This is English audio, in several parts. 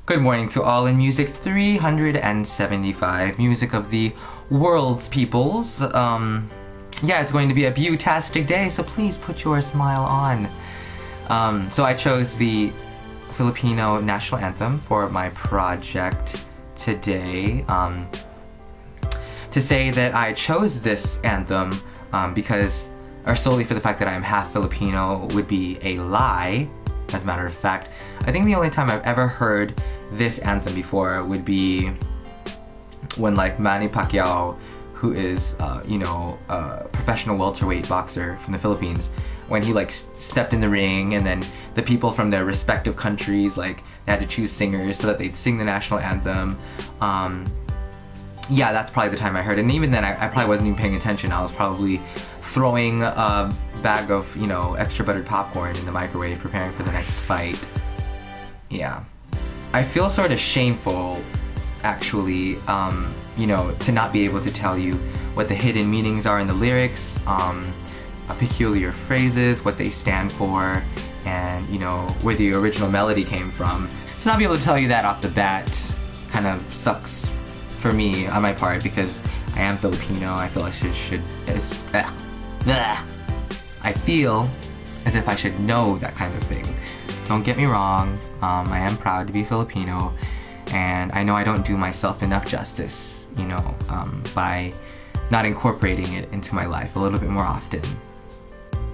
Good morning to all in Music 375, music of the world's peoples. Yeah, it's going to be a beautastic day, so please put your smile on. So I chose the Filipino national anthem for my project today. To say that I chose this anthem or solely for the fact that I'm half Filipino would be a lie. As a matter of fact, I think the only time I've ever heard this anthem before would be when like Manny Pacquiao, who is a professional welterweight boxer from the Philippines, when he like stepped in the ring and then the people from their respective countries like they had to choose singers so that they'd sing the national anthem. Yeah, that's probably the time I heard it. And even then I probably wasn't even paying attention. I was probably throwing a bag of, extra buttered popcorn in the microwave preparing for the next fight. Yeah. I feel sort of shameful, actually, to not be able to tell you what the hidden meanings are in the lyrics, peculiar phrases, what they stand for, and, where the original melody came from. To not be able to tell you that off the bat kind of sucks for me on my part because I am Filipino. I feel I I feel as if I should know that kind of thing. Don't get me wrong, I am proud to be Filipino, and I know I don't do myself enough justice, by not incorporating it into my life a little bit more often.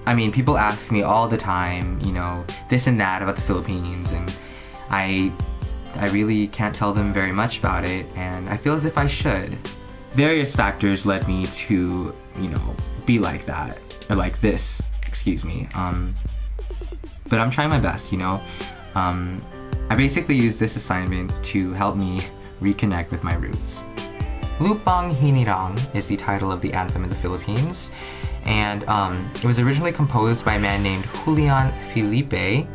I mean, people ask me all the time, this and that about the Philippines, and I really can't tell them very much about it, and I feel as if I should. Various factors led me to, be like that, or like this, excuse me. But I'm trying my best, I basically use this assignment to help me reconnect with my roots. Lupang Hinirang is the title of the anthem in the Philippines, and it was originally composed by a man named Julian Felipe,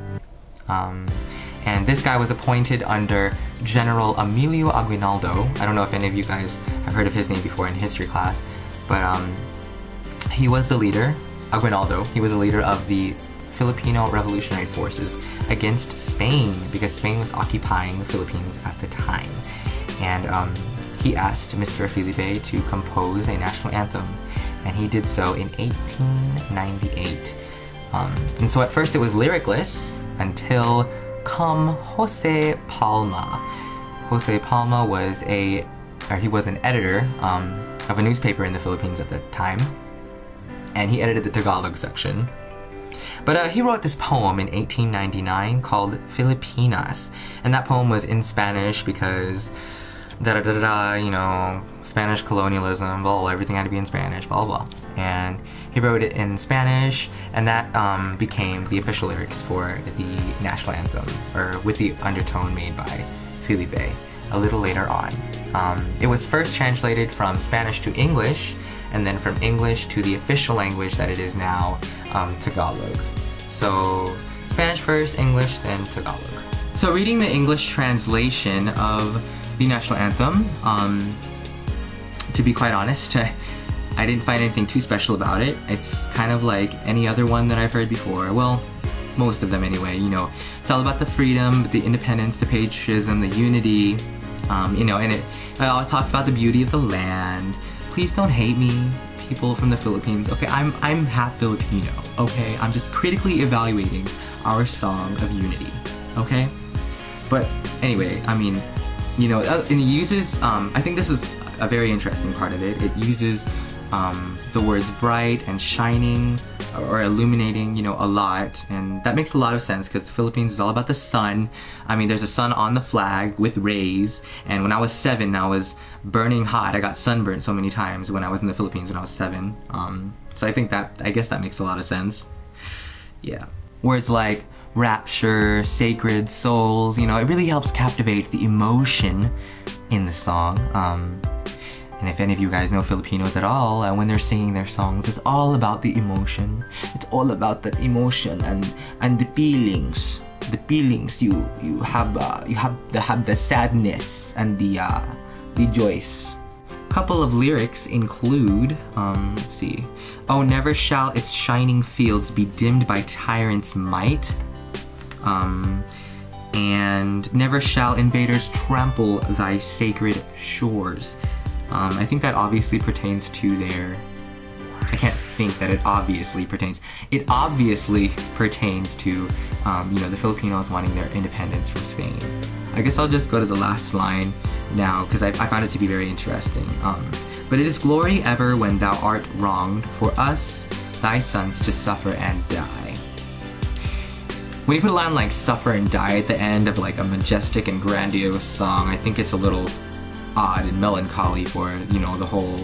and this guy was appointed under General Emilio Aguinaldo. I don't know if any of you guys have heard of his name before in history class, but he was the leader, Aguinaldo, he was the leader of the Filipino Revolutionary Forces against Spain, because Spain was occupying the Philippines at the time. And he asked Mr. Felipe to compose a national anthem, and he did so in 1898. And so at first it was lyricless until come Jose Palma. Jose Palma was he was an editor of a newspaper in the Philippines at the time, and he edited the Tagalog section. But he wrote this poem in 1899 called Filipinas, and that poem was in Spanish because Spanish colonialism, blah, blah, everything had to be in Spanish, blah, blah. And he wrote it in Spanish, and that became the official lyrics for the national anthem, or with the undertone made by Felipe a little later on. It was first translated from Spanish to English, and then from English to the official language that it is now, Tagalog. So Spanish first, English, then Tagalog. So reading the English translation of the national anthem, to be quite honest, I didn't find anything too special about it. It's kind of like any other one that I've heard before. Well, most of them anyway, It's all about the freedom, the independence, the patriotism, the unity, and it talks about the beauty of the land. Please don't hate me, people from the Philippines. Okay, I'm half Filipino, okay? I'm just critically evaluating our song of unity, okay? But anyway, I mean, and it uses, I think this is a very interesting part of it. It uses the words bright and shining or illuminating, a lot, and that makes a lot of sense because the Philippines is all about the sun. I mean, there's a sun on the flag with rays, and when I was 7, I was burning hot. I got sunburned so many times when I was in the Philippines when I was 7. So I guess that makes a lot of sense. Yeah. Words like rapture, sacred, souls, it really helps captivate the emotion in the song. And if any of you guys know Filipinos at all, when they're singing their songs, it's all about the emotion. It's all about the emotion and the feelings. The feelings you have the sadness and the joys. Couple of lyrics include, let's see. Oh, never shall its shining fields be dimmed by tyrants' might. and never shall invaders trample thy sacred shores. I think that obviously pertains to their... I can't think that it obviously pertains. It obviously pertains to, you know, the Filipinos wanting their independence from Spain. I guess I'll just go to the last line now, because I found it to be very interesting. But it is glory ever when thou art wronged, for us, thy sons, to suffer and die. When you put a line like suffer and die at the end of like a majestic and grandiose song, I think it's a little odd and melancholy for, you know, the whole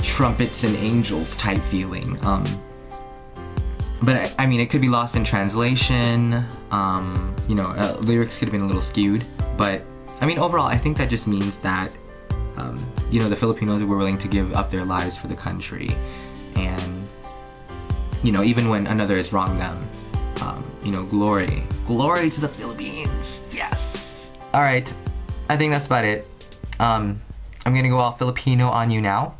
trumpets and angels type feeling. But I mean, it could be lost in translation. You know, lyrics could have been a little skewed. But I mean, overall, I think that just means that, you know, the Filipinos were willing to give up their lives for the country. And, you know, even when another has wronged them, you know, glory to the Philippines. Yes. All right. I think that's about it. I'm gonna go all Filipino on you now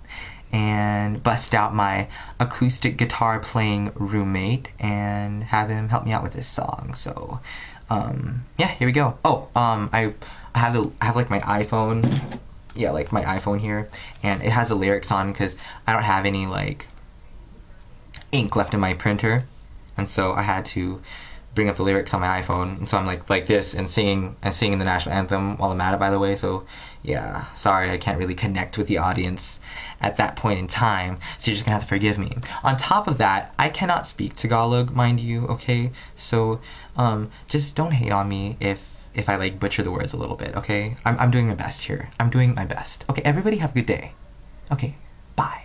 and bust out my acoustic guitar playing roommate and have him help me out with this song. So, yeah, here we go. Oh, I have like my iPhone, yeah, like my iPhone here, and it has the lyrics on because I don't have any like ink left in my printer, and so I had to bring up the lyrics on my iPhone, and so I'm like this and singing the national anthem while I'm at it, by the way. So yeah, sorry, I can't really connect with the audience at that point in time, so you're just gonna have to forgive me. On top of that, I cannot speak Tagalog, mind you, okay? So just don't hate on me if I like butcher the words a little bit, okay? I'm doing my best here. I'm doing my best. Okay, everybody have a good day. Okay, bye.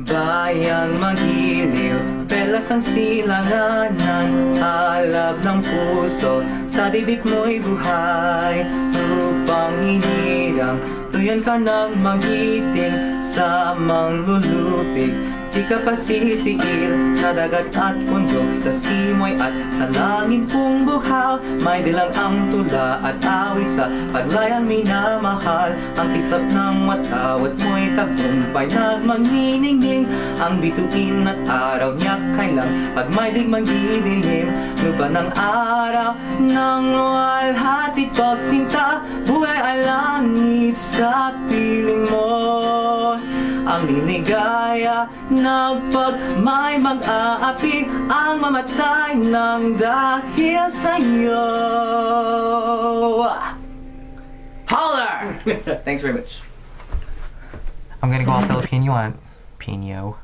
Bayang magiliw, Perlas ng Silanganan, Alab ng puso, sa Dibdib mo'y buhay. Lupang Hinirang, Duyan ka ng magiting, sa manlulupig. Di ka pasisiil, sa dagat at bundok, sa simoy at sa langit mong bughaw. May dilag ang tula at awit, sa paglayang minamahal. Ang kislap ng watawat mo'y tagumpay nagmaniningning. Ang bituin at araw niya kailang pag may digmang didilim. Lupa ng araw ng walhati pagsinta, buhay ay langit sa piling mo. Ang niligaya nagpag may mang-aapi, ang mamatay ng dahil sa'yo. Holler! Thanks very much. I'm gonna go all Filipino on Filipino.